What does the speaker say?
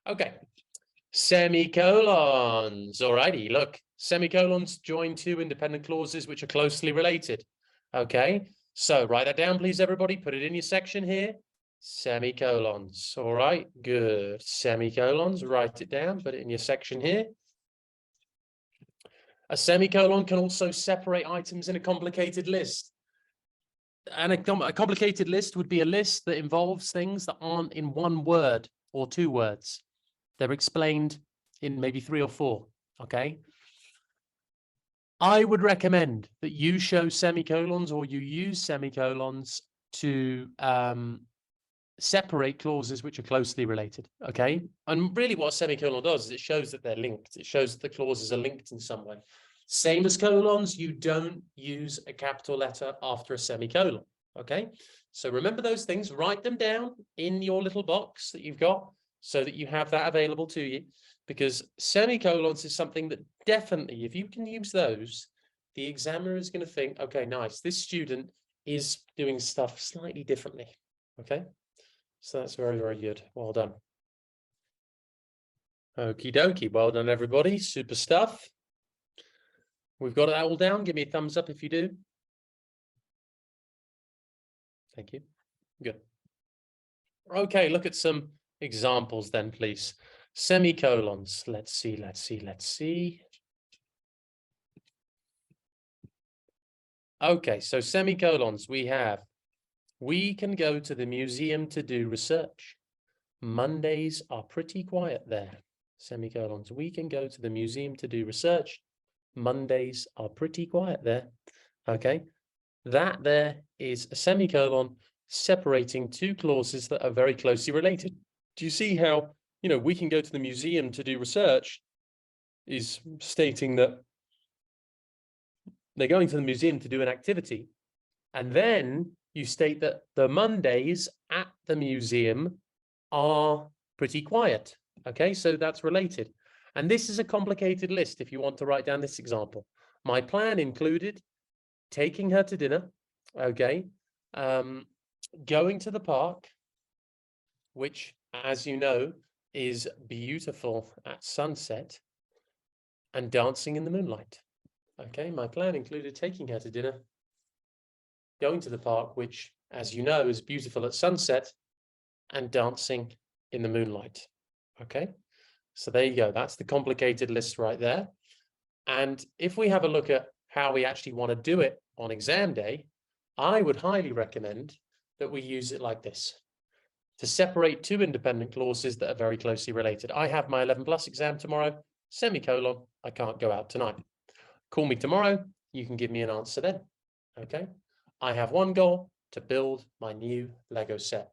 Okay, semicolons. Alrighty, look, semicolons join two independent clauses which are closely related. Okay, so write that down, please, everybody. Put it in your section here. Semicolons. All right, good. Semicolons, write it down, put it in your section here. A semicolon can also separate items in a complicated list. And a complicated list would be a list that involves things that aren't in one word or two words. They're explained in maybe 3 or 4, okay? I would recommend that you show semicolons or you use semicolons to separate clauses which are closely related, okay? And really what a semicolon does is it shows that they're linked. It shows that the clauses are linked in some way. Same as colons, you don't use a capital letter after a semicolon, okay? So remember those things, write them down in your little box that you've got so that you have that available to you, because semicolons is something that definitely, if you can use those, the examiner is going to think, okay, nice, this student is doing stuff slightly differently, okay? So that's very, very good. Well done. Okie dokie. Well done, everybody. Super stuff. We've got it all down. Give me a thumbs up if you do. Thank you. Good. Okay, look at some examples then, please. Semicolons. Let's see. Okay, so semicolons we have. We can go to the museum to do research. Mondays are pretty quiet there. Semicolons. We can go to the museum to do research. Mondays are pretty quiet there. Okay. That there is a semicolon separating two clauses that are very closely related. Do you see how, we can go to the museum to do research is stating that they're going to the museum to do an activity. And then you state that the Mondays at the museum are pretty quiet. Okay, so that's related. And this is a complicated list if you want to write down this example. My plan included taking her to dinner, okay, going to the park, which, as you know, is beautiful at sunset, and dancing in the moonlight. Okay, my plan included taking her to dinner, going to the park, which, as you know, is beautiful at sunset, and dancing in the moonlight. Okay, so there you go. That's the complicated list right there. And if we have a look at how we actually want to do it on exam day, I would highly recommend that we use it like this to separate two independent clauses that are very closely related. I have my 11+ exam tomorrow, semicolon, I can't go out tonight. Call me tomorrow, you can give me an answer then. Okay, I have one goal, to build my new Lego set.